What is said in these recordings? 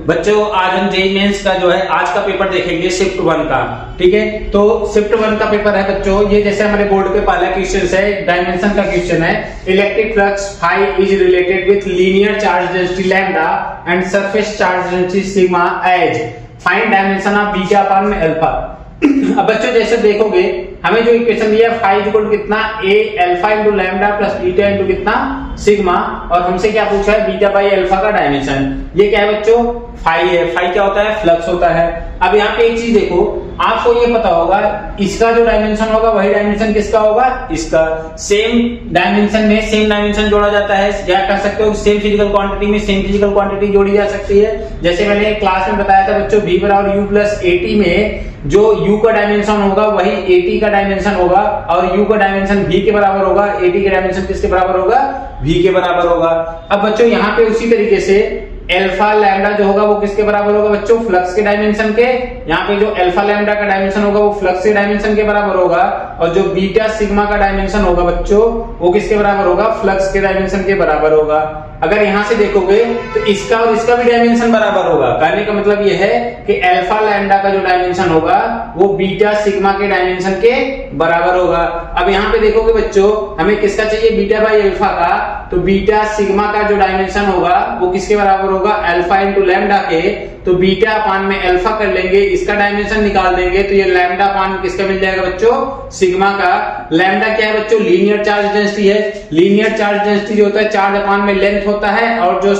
बच्चों आज हम जेईई मेंस का जो है आज का पेपर देखेंगे शिफ्ट 1 का। ठीक है, तो शिफ्ट 1 का पेपर है बच्चों। ये जैसे हमारे बोर्ड पे पहला क्वेश्चन है, डायमेंशन का क्वेश्चन है। Electric flux phi is related with linear charge density lambda and surface charge density sigma as find dimension of beta upon alpha. अब बच्चों जैसे देखोगे हमें जो इक्वेशन दिया फाई इक्वल टू कितना a alpha into lambda plus beta into कितना sigma, और हमसे क्या पूछा है बीटा बाई अल्फा का डायमेंशन। ये क्या है बच्चों, फाई है। फाई क्या होता है, फ्लक्स होता है। अब यहाँ पे एक चीज देखो, आपको ये पता होगा इसका जो डायमेंशन होगा वही डायमेंशन किसका होगा, इसका। सेम डायमेंशन में सेम डायमेंशन जोड़ा जाता है, क्या कर सकते हो, सेम फिजिकल क्वांटिटी में सेम फिजिकल क्वांटिटी जोड़ी जा सकती है। जैसे मैंने क्लास में बताया था बच्चों v बराबर u प्लस एटी में जो u का डायमेंशन होगा वही एटी का डायमेंशन होगा, और u का डायमेंशन v के बराबर होगा, एटी का डायमेंशन किसके बराबर होगा, v के बराबर होगा। अब बच्चों यहाँ पे उसी तरीके से अल्फा लैम्डा जो होगा वो किसके बराबर होगा बच्चों, फ्लक्स के डायमेंशन के। यहाँ पे जो अल्फा लैम्डा का डायमेंशन होगा वो फ्लक्स के डायमेंशन के बराबर होगा, और जो बीटा सिग्मा का डायमेंशन होगा बच्चों वो किसके बराबर होगा, फ्लक्स के डायमेंशन के बराबर होगा। अगर यहां से देखोगे तो इसका और इसका भी डायमेंशन बराबर होगा। कहने का मतलब यह है कि अल्फा लैम्डा का जो डायमेंशन होगा वो बीटा सिग्मा के डायमेंशन के बराबर होगा। अब यहाँ पे देखोगे बच्चों हमें किसका चाहिए, बीटा बाई अल्फा का, तो बीटा सिग्मा का जो डायमेंशन होगा वो किसके बराबर होगा, अल्फा इंटू लैम्डा के। तो बीटा अपान में अल्फा कर लेंगे, इसका डायमेंशन निकाल देंगे, तो ये लैम्डा अपान किसका मिल जाएगा बच्चों, सिग्मा का। लैम्डा क्या है बच्चों, लीनियर चार्ज डेंसिटी है। लीनियर चार्ज डेंसिटी जो होता है चार्ज अपान में लेंथ होता है, और जो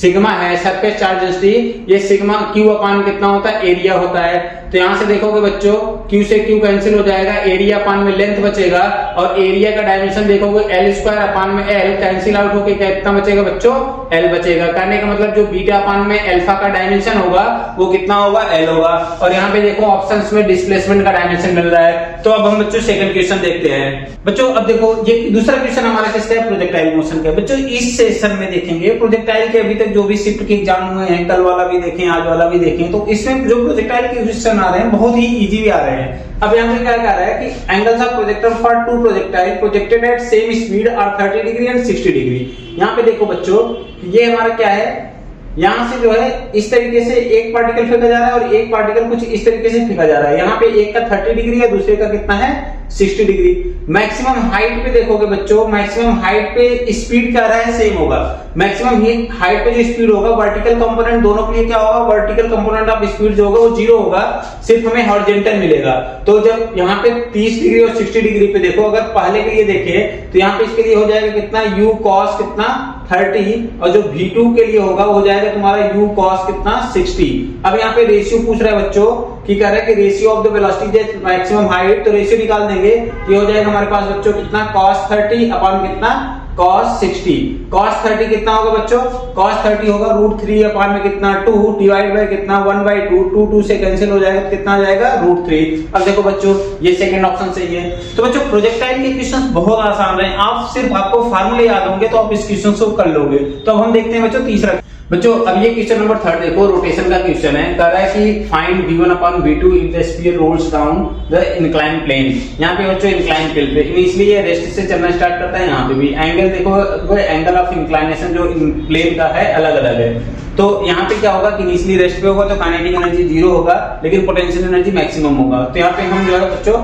सिग्मा है सरफेस चार्ज डेंसिटी, ये सिग्मा क्यू अपान कितना होता है, एरिया होता है। तो यहां से देखोगे बच्चों क्यू से क्यू कैंसिल हो जाएगा, एरिया अपान में लेंथ बचेगा, और एरिया का डायमेंशन देखोगे एल स्क्वायर अपान में एल कैंसिल आउट होकर कितना बचेगा बच्चों, एल बचेगा। कहने का मतलब जो बीटा अपान में अल्फा का डायमेंशन होगा वो कितना होगा, एल होगा। और यहाँ पे देखो ऑप्शंस में डिस्प्लेसमेंट का डायमेंशन मिल रहा है। तो अब हम बच्चों सेकंड क्वेश्चन देखते हैं। बच्चों अब देखो ये दूसरा क्वेश्चन हमारा किसका है, प्रोजेक्टाइल मोशन का। बच्चों इस सेशन में देखेंगे प्रोजेक्टाइल के अभी तक जो भी शिफ्ट के एग्जाम हुए हैं, कल वाला भी देखें आज वाला भी देखें, तो इसमें जो प्रोजेक्टाइल के क्वेश्चन आ रहे हैं बहुत ही इजी भी आ रहे हैं। अब यहाँ पे क्या कह रहा है कि angles of projector for two projectile projected at same speed are 30 degree and 60 degree. यहाँ पे देखो बच्चों ये हमारा क्या है, यहां से जो है इस तरीके से एक पार्टिकल फेंका जा रहा है और एक पार्टिकल कुछ इस तरीके से फेंका जा रहा है। यहाँ पे एक का 30 डिग्री है, दूसरे का कितना है 60 डिग्री। मैक्सिमम हाइट पे देखोगे बच्चों, मैक्सिमम हाइट पे स्पीड क्या रहा है, सेम होगा। मैक्सिमम हाइट पे जो स्पीड होगा वर्टिकल कंपोनेंट दोनों के लिए क्या होगा, वर्टिकल कंपोनेंट ऑफ स्पीड जो होगा वो 0 होगा, सिर्फ हमें हॉरिजॉन्टल मिलेगा। तो जब यहाँ पे 30 डिग्री और 60 डिग्री पे देखो, अगर पहले के लिए देखें तो यहाँ पे इसके लिए हो जाएगा कितना, u cos कितना 30, और जो v2 के लिए होगा वो हो जाएगा तुम्हारा u cos कितना 60। अब यहाँ पे रेशियो पूछ रहा है बच्चों कि कह रहा है कि ratio of the velocity at maximum height, तो रेशियो निकाल देंगे। ये हो जाएगा हमारे पास बच्चों कितना, cos 30 अपॉन कितना, cos 60। cos 30 कितना होगा बच्चों, cos 30 होगा √3 अपॉन में कितना 2 डिवाइड बाय कितना 1/2, 2 से कैंसिल हो जाएगा, कितना आ जाएगा √3। अब देखो बच्चों ये सेकंड ऑप्शन सही है। तो बच्चों प्रोजेक्टाइल के क्वेश्चंस बहुत आसान रहे, आप सिर्फ आपको फार्मूले याद होंगे तो आप इस क्वेश्चन को कर लोगे। तो अब हम देखते हैं बच्चों तीसरा। बच्चों अब ये क्वेश्चन नंबर 3 देखो, रोटेशन का क्वेश्चन है। कह रहा है कि find v1 upon v2 if the sphere rolls down the incline plane. यहाँ पे बच्चों इंक्लाइन प्लेन पे इसलिए रेस्ट से चलना स्टार्ट करता है। यहाँ पे भी एंगल देखो, एंगल ऑफ इंक्लाइनेशन जो प्लेन का है अलग अलग है। तो यहाँ पे क्या होगा कि इनिशियली रेस्ट पे होगा तो काइनेटिक एनर्जी 0 होगा, लेकिन पोटेंशियल एनर्जी मैक्सिमम होगा। तो यहाँ पे हम जो है बच्चों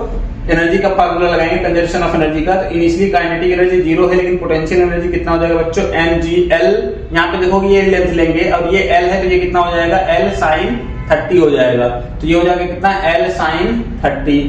एनर्जी का फार्मूला लगाएंगे कंजर्वेशन ऑफ एनर्जी का। तो इनिशियली काइनेटिक एनर्जी 0 है, लेकिन पोटेंशियल एनर्जी कितना हो जाएगा बच्चों, mgl। यहाँ पे देखोगे ये लेंथ लेंगे, अब ये l है तो ये कितना हो जाएगा, l sin 30 हो जाएगा। तो ये हो जाएगा कितना, l sin 30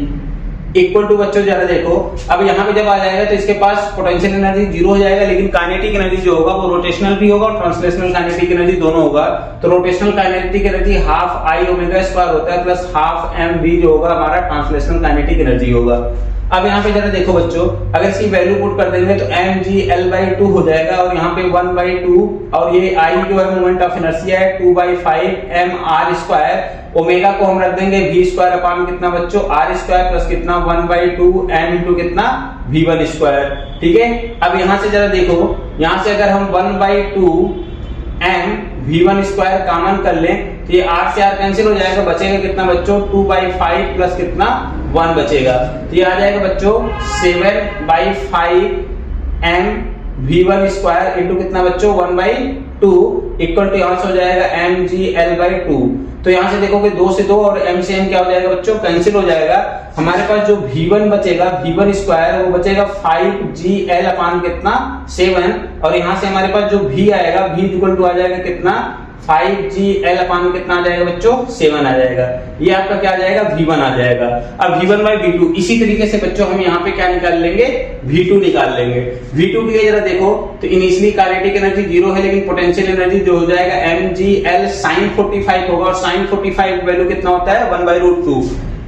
इक्वल टू बच्चों जरा देखो, अब यहाँ पे जब आ जाएगा तो इसके पास पोटेंशियल एनर्जी 0 हो जाएगा, लेकिन काइनेटिक एनर्जी जो होगा वो रोटेशनल भी होगा और ट्रांसलेशनल काइनेटिक एनर्जी दोनों होगा। तो rotational kinetic energy half I omega square होता है प्लस हाफ mv जो होगा हमारा ट्रांसलेशनल काइनेटिक एनर्जी होगा। अब यहाँ पे जरा देखो बच्चों, अगर इसकी वैल्यू पुट कर देंगे तो mgl/2 हो जाएगा, और यहाँ पे 1/2, और ये I जो है मोमेंट ऑफ इनर्शिया है 2/5 mr²। ओमेगा को हम रख देंगे v स्क्वायर अपॉन कितना बच्चों, r स्क्वायर प्लस कितना 1/2 m इंटू कितना v1 स्क्वायर। ठीक है, अब यहाँ से जरा देखो, यहाँ से अगर हम 1/2 m v1 स्क्वायर कॉमन कर लें तो ये r से r कैंसिल हो जाएगा, बचेगा कितना बच्चों 2/5 प्लस कितना 1 बचेगा। तो ये आ जाएगा बच्चों 7/5 m v1 स्क्वायर इंटू कितना बच्चों 1/2। इक्वल टू यहाँ से हो जाएगा mgl/2। तो यहाँ से देखोगे 2 से 2 और m से m क्या हो जाएगा बच्चों, कैंसिल हो जाएगा। हमारे पास जो v1 बचेगा, v1 स्क्वायर वो बचेगा 5gl अपान कितना 7, और यहाँ से हमारे पास जो v आएगा, v इक्वल टू आ जाएगा कितना 5gl अपान कितना आ जाएगा बच्चों 7 आ जाएगा। ये आपका क्या आ जाएगा v1 आ जाएगा। अब v1 बाई v2 इसी तरीके से बच्चों हम यहाँ पे क्या निकाल लेंगे, v2 निकाल लेंगे। v2 के लिए जरा देखो तो इनिशियली काइनेटिक एनर्जी 0 है, लेकिन पोटेंशियल एनर्जी जो हो जाएगा mgl sin 45 होगा, और sin 45 वैल्यू कितना होता है 1/√2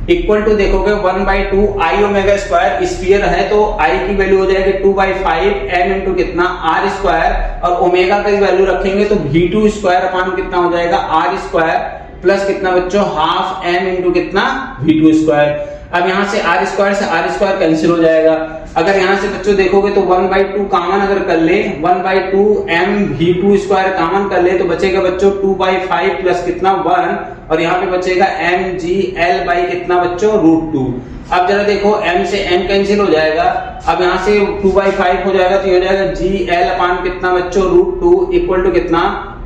इक्वल टू देखोगे 1/2 i ओमेगा स्क्वायर। स्फीयर है तो i की वैल्यू हो जाएगी 2/5 m इंटू कितना r स्क्वायर, और ओमेगा का वैल्यू रखेंगे तो v2 स्क्वायर अपान कितना हो जाएगा r स्क्वायर प्लस कितना बच्चों हाफ m इंटू कितना v2 स्क्वायर। अब यहाँ से r स्क्वायर कैंसिल हो जाएगा। अगर यहाँ से बच्चों देखोगे तो 1/2 कॉमन अगर कर ले, 1/2 m v2 स्क्वायर कॉमन कर ले तो बचेगा बच्चों 2/5 प्लस कितना 1, और यहाँ पे बचेगा mgl बाई कितना बच्चों √2। अब जरा देखो m से m कैंसिल हो जाएगा। अब यहाँ से 2/5 हो जाएगा तो ये हो जाएगा gl अपान कितना बच्चों √2 इक्वल टू कितना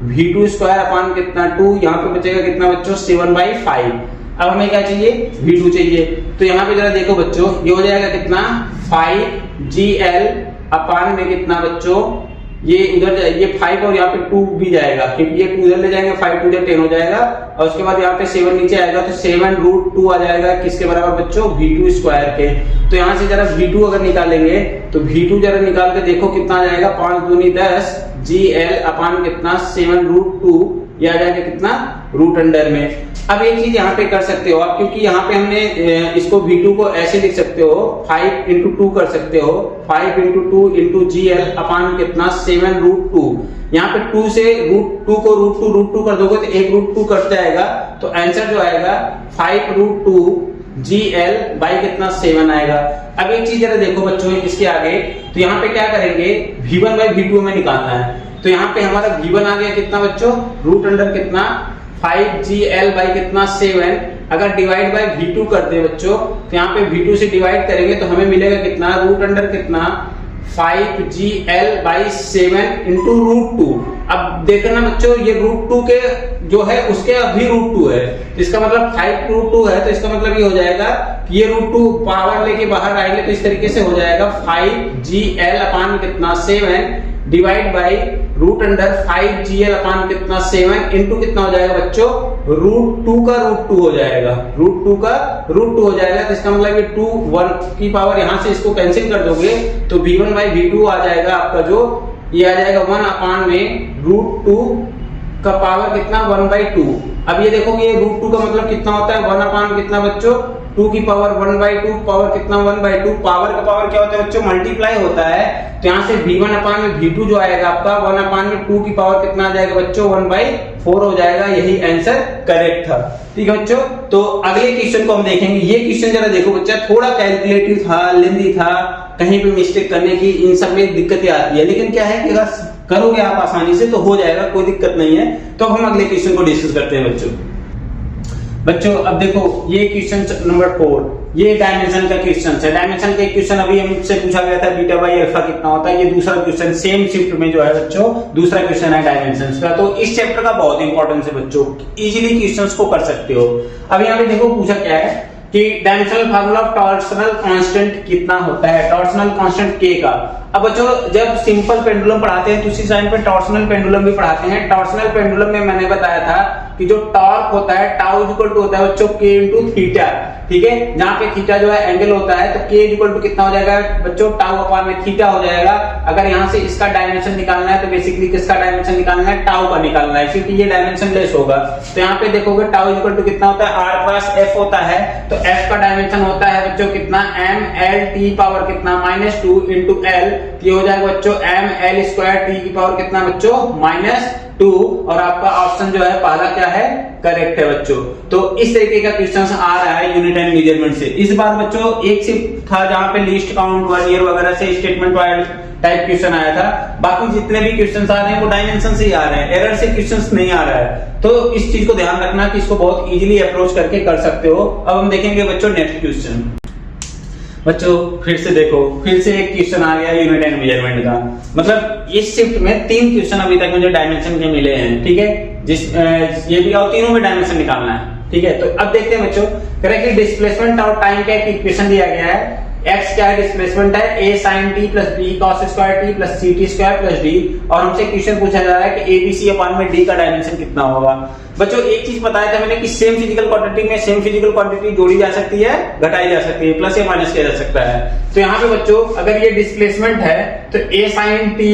v2 स्क्वायर अपान कितना 2, यहाँ पे बचेगा कितना बच्चों 7/5। अब हमें क्या चाहिए, v2 चाहिए। तो यहाँ पे जरा देखो बच्चों ये हो जाएगा कितना 5gl अपान में कितना बच्चों, ये उधर ये 5 और यहाँ पे 2 भी जाएगा, क्योंकि ये 2 उधर ले जाएंगे, 5 2 10 हो जाएगा, और उसके बाद यहाँ पे 7 नीचे आएगा तो 7√2 आ जाएगा किसके बराबर बच्चों v2 स्क्वायर के। तो यहाँ से जरा v2 अगर निकालेंगे तो v2 जरा निकाल के देखो कितना आ जाएगा 5 दूनी 10 gl अपान कितना 7√2, ये आ जाएगा कितना रूट अंडर में। अब एक चीज यहाँ पे कर सकते हो आप, क्योंकि यहाँ पे हमने इसको v2 को ऐसे लिख सकते हो 5 इंटू 2 कर सकते हो, 5 इंटू 2 इंटू gl अपान कितना 7√2। यहाँ पे 2 से √2 को √2 कर दोगे तो एक √2 कट जाएगा, तो आंसर जो आएगा 5√2 gl बाई कितना 7 आएगा। अब एक चीज जरा देखो बच्चों इसके आगे, तो यहाँ पे क्या करेंगे v1 बाई v2 में निकालना है। तो यहाँ पे हमारा v1 आ गया कितना बच्चों रूट अंडर कितना 5gl बाई कितना 7। अगर डिवाइड बाय v2 कर दे बच्चों तो यहाँ पे v2 से डिवाइड करेंगे तो हमें मिलेगा कितना रूट अंडर कितना 5gl बाई 7 इंटू √2। अब देखना बच्चों ये √2 के जो है उसके अभी √2 है, तो इसका मतलब 5√2 है, तो इसका मतलब ये हो जाएगा कि ये √2 पावर लेके बाहर आएंगे तो इस तरीके से हो जाएगा 5gl अपान कितना 7 divide by root under 5gl upon कितना 7 इंटू कितना हो जाएगा बच्चों √2 का √2 हो जाएगा, √2 का √2 हो जाएगा। तो इसका मतलब ये 2 1 की पावर यहाँ से इसको कैंसिल कर दोगे तो v1 बाई v2 आ जाएगा आपका, जो ये आ जाएगा 1 अपान में √2 का पावर कितना 1/2। अब ये देखोगे ये √2 का मतलब कितना होता है 1 अपान कितना बच्चों 2 की पावर 1/2, पावर कितना 1/2, पावर का पावर क्या होता है बच्चों मल्टीप्लाई होता है। तो यहाँ से v1 अपान में v2 जो आएगा आपका 1 अपान में 2 की पावर कितना आ जाएगा बच्चों 1/4 हो जाएगा। यही आंसर करेक्ट था। ठीक है बच्चों, तो अगले क्वेश्चन को हम देखेंगे। ये क्वेश्चन जरा देखो बच्चा, थोड़ा कैलकुलेटिव था, लेंथी था, कहीं पे मिस्टेक करने की इन सब में दिक्कतें आती है, लेकिन क्या है कि अगर करोगे आप आसानी से तो हो जाएगा, कोई दिक्कत नहीं है। तो अब हम अगले क्वेश्चन को डिस्कस करते हैं बच्चों। अब देखो ये क्वेश्चन नंबर 4, ये डायमेंशन का क्वेश्चन है। डायमेंशन का क्वेश्चन अभी हमसे पूछा गया था बीटा बाई अल्फा कितना होता है। ये दूसरा क्वेश्चन सेम शिफ्ट में जो है बच्चों दूसरा क्वेश्चन है डायमेंशन का। तो इस चैप्टर का बहुत इंपॉर्टेंस है बच्चों, इजीली क्वेश्चंस को कर सकते हो। अब यहाँ पे देखो पूछा क्या है कि dimensional formula of torsional constant कितना होता है, टॉर्सनल कांस्टेंट k का। अब बच्चों जब सिंपल पेंडुलम पढ़ाते हैं तो उसी टाइम पे टॉर्सनल पेंडुलम भी पढ़ाते हैं। टॉर्सनल पेंडुलम में मैंने बताया था कि जो टॉर्क होता है टाउ इक्वल टू होता है बच्चों k इंटू थीटा। ठीक है, जहां पे थीटा जो है एंगल होता है तो k इक्वल टू कितना हो जाएगा बच्चों टाउ अपान में थीटा हो जाएगा। अगर यहाँ से इसका डायमेंशन निकालना है तो बेसिकली किसका डायमेंशन निकालना है, टाउ का निकालना है, क्योंकि ये डायमेंशन लेस होगा। तो यहाँ पे देखोगे टाउ इक्वल टू कितना होता है r क्रॉस f होता है। तो f का डायमेंशन होता है बच्चों कितना ml t पावर कितना -2 इंटू l। ये हो जाएगा बच्चों ml स्क्वायर t की पावर कितना बच्चों -2। और आपका ऑप्शन जो है पहला क्या है करेक्ट है बच्चों। तो इस तरीके का क्वेश्चन आ रहा है यूनिट एंड मेजरमेंट से। इस बार बच्चों एक से था जहां पे लिस्ट काउंट 1 ईयर वगैरह से स्टेटमेंट वाइज टाइप क्वेश्चन आया था। बाकी जितने भी क्वेश्चन आ रहे हैं वो डायमेंशन से ही आ रहे हैं, एरर से क्वेश्चन नहीं आ रहा है। तो इस चीज को ध्यान रखना कि इसको बहुत इजीली अप्रोच करके कर सकते हो। अब हम देखेंगे बच्चों नेक्स्ट क्वेश्चन। बच्चों फिर से देखो, फिर से एक क्वेश्चन आ गया यूनिट एंड मेजरमेंट का। मतलब इस शिफ्ट में 3 क्वेश्चन अभी तक मुझे डायमेंशन के मिले हैं, ठीक है, ये भी और तीनों में डायमेंशन निकालना है, ठीक है। तो अब देखते हैं बच्चों, कह रहा है कि डिस्प्लेसमेंट और टाइम का एक इक्वेशन दिया गया है। x क्या है, डिस्प्लेसमेंट है a sin t plus b cos square t plus ct square plus d, और हमसे क्वेश्चन पूछा जा रहा है कि abc अपॉन में d का डायमेंशन कितना होगा। बच्चों एक चीज बताया था मैंने कि सेम फिजिकल क्वांटिटी में सेम फिजिकल क्वांटिटी जोड़ी जा सकती है, घटाई जा सकती है, प्लस या माइनस किया जा सकता है। तो यहाँ पे बच्चों अगर ये डिस्प्लेसमेंट है तो a sin t,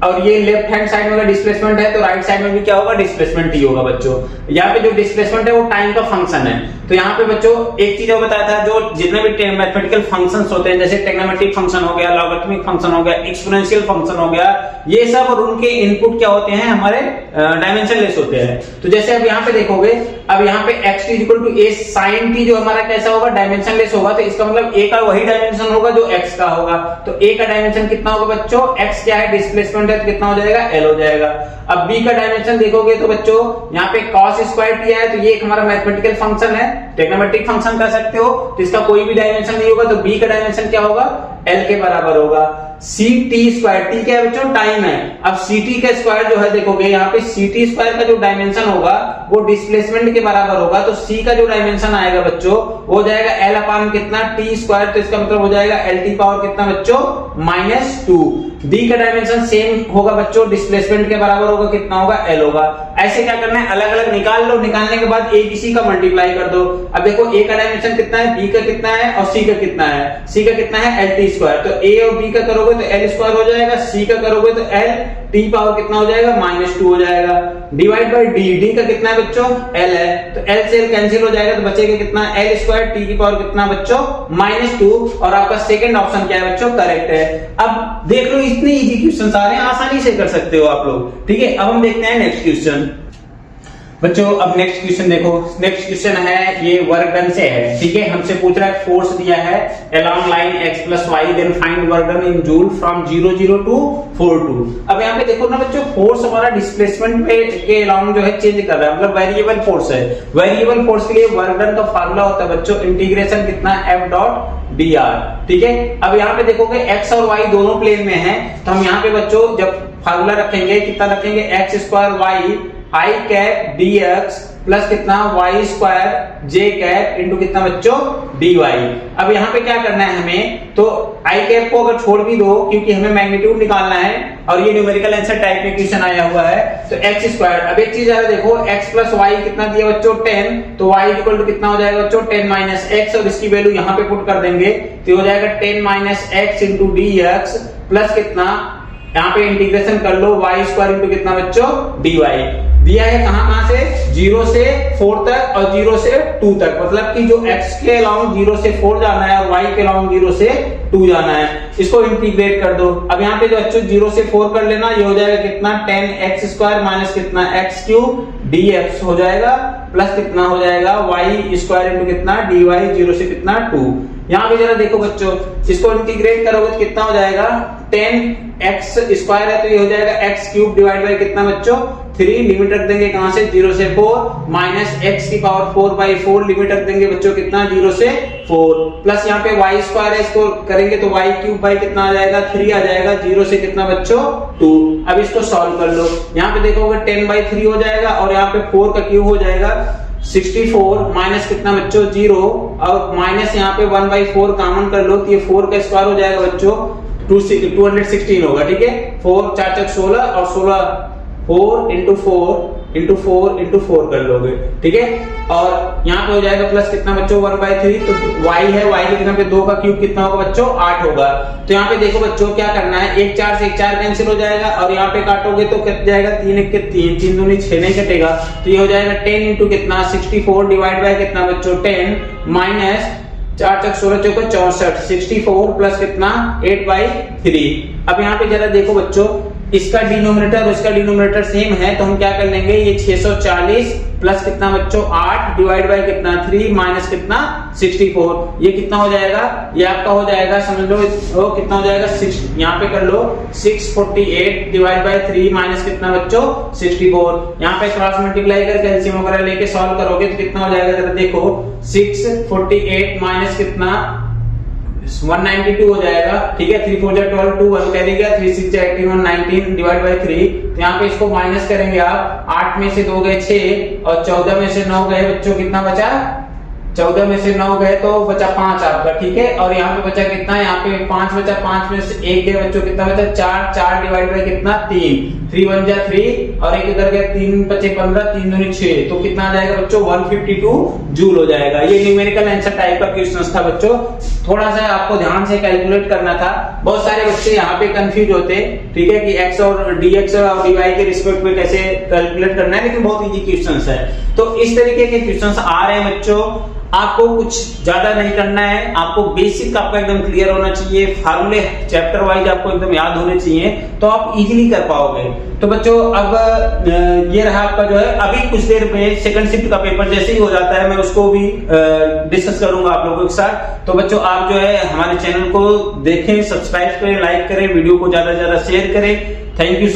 और ये लेफ्ट हैंड साइड में अगर डिस्प्लेसमेंट है तो राइट साइड में भी क्या होगा, डिस्प्लेसमेंट ही होगा बच्चों। यहाँ पे जो डिस्प्लेसमेंट है वो टाइम का फंक्शन है। तो यहाँ पे बच्चों एक चीज और बताया था, जो जितने भी मैथमेटिकल फंक्शंस होते हैं, जैसे ट्रिग्नोमेट्रिक फंक्शन हो गया, लॉगरिथमिक फंक्शन हो गया, एक्सपोनेंशियल फंक्शन हो गया, ये सब और उनके इनपुट क्या होते हैं, हमारे डायमेंशन लेस होते हैं। तो जैसे अब यहाँ पे देखोगे, अब यहाँ पे x t equal to a sin t जो हमारा कैसा होगा, डायमेंशन लेस होगा। तो इसका मतलब a का वही डायमेंशन होगा जो x का होगा। तो a का डायमेंशन कितना होगा बच्चों, x क्या है, डिस्प्लेसमेंट है, तो कितना हो जाएगा, l हो जाएगा। अब b का डायमेंशन देखोगे तो बच्चों यहाँ पे cos स्क्वायर t है, तो ये एक हमारा मैथमेटिकल फंक्शन है, ट्रिग्नोमेट्रिक फंक्शन कह सकते हो। तो इसका कोई भी डायमेंशन नहीं होगा, तो b का डायमेंशन क्या होगा, l के बराबर होगा। ct स्क्वायर, t क्या है बच्चों, टाइम है। अब ct का स्क्वायर जो है देखोगे यहाँ पे ct स्क्वायर का जो डायमेंशन होगा वो डिस्प्लेसमेंट के बराबर होगा। तो c का जो डायमेंशन आएगा बच्चों वो हो जाएगा l अपान कितना, t स्क्वायर। तो इसका मतलब हो जाएगा l t पावर कितना बच्चों, -2। d का डायमेंशन सेम होगा बच्चों, डिस्प्लेसमेंट के बराबर होगा, कितना होगा, l होगा। ऐसे क्या करना है, अलग अलग निकाल लो, निकालने के बाद a b c का मल्टीप्लाई कर दो। अब देखो a का डायमेंशन कितना है, b का कितना है और c का कितना है, c का कितना है, l t स्क्वायर। तो a और b का करोगे तो l स्क्वायर हो जाएगा, c का करोगे तो l t पावर कितना हो जाएगा, -2 हो जाएगा। डिवाइड बाय d, d का कितना है बच्चों, l है, तो l से l कैंसिल हो जाएगा, तो बचेगा कितना, l स्क्वायर, t की पावर कितना बच्चों, -2। और आपका सेकंड ऑप्शन क्या है बच्चों, करेक्ट है। अब देख लो इतने इजी क्वेश्चन आ रहे हैं, आसानी से कर सकते हो आप लोग, ठीक है। अब हम देखते हैं नेक्स्ट क्वेश्चन बच्चों। अब नेक्स्ट क्वेश्चन देखो, नेक्स्ट क्वेश्चन है ये वर्क डन से है, ठीक है। हमसे पूछ रहा है फोर्स दिया है along line x plus y, then find work done in joule from 0 to 4 अब यहाँ पे देखो ना बच्चों, फोर्स हमारा डिस्प्लेसमेंट के along जो है चेंज कर रहा है, मतलब वेरिएबल फोर्स है। वेरिएबल फोर्स के लिए वर्क डन का फार्मूला होता है बच्चों, इंटीग्रेशन कितना, f डॉट dr, ठीक है। अब यहाँ पे देखोगे x और y दोनों प्लेन में है, तो हम यहाँ पे बच्चों जब फार्मूला रखेंगे कितना रखेंगे, x square y i cap dx plus कितना y square j cap into कितना बच्चों dy। अब यहाँ पे क्या करना है हमें, तो i कैप को अगर छोड़ भी दो क्योंकि हमें मैग्नीट्यूड निकालना है और ये न्यूमेरिकल आंसर टाइप में क्वेश्चन आया हुआ है, तो x स्क्वायर। अब एक चीज है देखो, x प्लस y कितना दिया बच्चों 10, तो y इक्वल टू कितना हो जाएगा बच्चों 10 माइनस x, और इसकी वैल्यू यहाँ पे पुट कर देंगे तो हो जाएगा 10 minus x into dx plus कितना, यहाँ पे इंटीग्रेशन कर लो y स्क्वायर इंटू कितना बच्चों dy। दिया है कहां से, 0 से 4 तक और 0 से 2 तक, मतलब कि जो x के अलाउंग 0 से 4 जाना है और y के अलाउंग 0 से 2 जाना है, इसको इंटीग्रेट कर दो। अब यहाँ पे जो बच्चों 0 से 4 कर लेना, ये हो जाएगा कितना 10x स्क्वायर माइनस कितना x क्यूब dx हो जाएगा, प्लस कितना हो जाएगा y स्क्वायर इंटू कितना dy, 0 से कितना 2। यहाँ पे जरा देखो बच्चों, इसको इंटीग्रेट करोगे तो कितना हो जाएगा, 10x स्क्वायर है तो ये हो जाएगा x क्यूब डिवाइड बाय कितना बच्चों 3, लिमिट रख देंगे कहां से 0 से 4, माइनस x की पावर 4/4, लिमिट रख देंगे बच्चों कितना 0 से 4, प्लस यहाँ पे y स्क्वायर है, इसको करेंगे तो y क्यूब बाय कितना आ जाएगा 3 आ जाएगा, 0 से कितना बच्चों 2। अब इसको सॉल्व कर लो, यहाँ पे देखोगे 10/3 हो जाएगा और यहाँ पे 4 का क्यूब हो जाएगा 64, माइनस कितना बच्चों 0, और माइनस यहाँ पे 1/4 कॉमन कर लो तो ये 4 का स्क्वायर हो जाएगा बच्चों 216 होगा, ठीक है। 4 4 4 16 और 16 4 इंटू 4 इंटू 4 इंटू 4 कर लोगे, ठीक है। और यहाँ पे हो जाएगा प्लस कितना बच्चों 1/3, तो y है, y के कितना पे 2 का क्यूब कितना होगा बच्चों 8 होगा। तो यहाँ पे देखो बच्चों क्या करना है, 1 4 से 1 4 कैंसिल हो जाएगा और यहाँ पे काटोगे तो कट जाएगा 3 1 के 3, 3 दूनी 6 नहीं कटेगा, तो ये हो जाएगा 10 इंटू कितना 64 डिवाइड बाय कितना बच्चों 10 माइनस 4 4 16 चौको 64, 64 प्लस कितना 8/3। अब यहाँ पे जरा देखो बच्चों, इसका डिनोमिनेटर और इसका डिनोमिनेटर सेम है, तो हम क्या कर लेंगे, ये 640 प्लस कितना बच्चों 8 डिवाइड बाय कितना 3 माइनस कितना 64, ये कितना हो जाएगा, ये आपका हो जाएगा समझ लो वो कितना हो जाएगा 6, यहाँ पे कर लो 648 डिवाइड बाय 3 माइनस कितना बच्चों 64। यहाँ पे क्रॉस मल्टीप्लाई करके एलसीएम वगैरह लेके सॉल्व करोगे तो कितना हो जाएगा, जरा देखो 648 माइनस कितना 192 हो जाएगा, ठीक है। 3 4 12, 2 1 कैरी गया, 3 6 18 1 19 डिवाइड बाय 3। तो यहाँ पे इसको माइनस करेंगे आप, 8 में से 2 गए 6 और 14 में से 9 गए बच्चों, कितना बचा? 14 में से 9 गए तो बचा 5 आपका, ठीक है। और यहाँ पे बचा कितना? यहाँ पे 5 बचा, 5 में से 1 गए बच्चों, कितना बचा? 4 4 डिवाइड बाय कितना? 3 3 1 जा 3 और एक इधर गया 3 बचे 15 3 दूनी 6, तो कितना आ जाएगा बच्चों? 152 जूल हो जाएगा। ये न्यूमेरिकल आंसर टाइप का क्वेश्चन था बच्चों, थोड़ा सा आपको ध्यान से कैलकुलेट करना था। बहुत सारे बच्चे यहाँ पे कंफ्यूज होते, ठीक है, कि x और dx और dy के रिस्पेक्ट में कैसे कैलकुलेट करना है, लेकिन बहुत इजी क्वेश्चंस है। तो इस तरीके के क्वेश्चंस आ रहे हैं बच्चों, आपको कुछ ज्यादा नहीं करना है, आपको बेसिक आपका एकदम क्लियर होना चाहिए, फार्मूले चैप्टर वाइज आपको एकदम याद होने चाहिए, तो आप इजीली कर पाओगे। तो बच्चों अब ये रहा आपका जो है, अभी कुछ देर में सेकंड शिफ्ट का पेपर जैसे ही हो जाता है मैं उसको भी डिस्कस करूंगा आप लोगों के साथ। तो बच्चों आप जो है हमारे चैनल को देखें, सब्सक्राइब करें, लाइक करें, वीडियो को ज्यादा से ज्यादा शेयर करें। Thank you.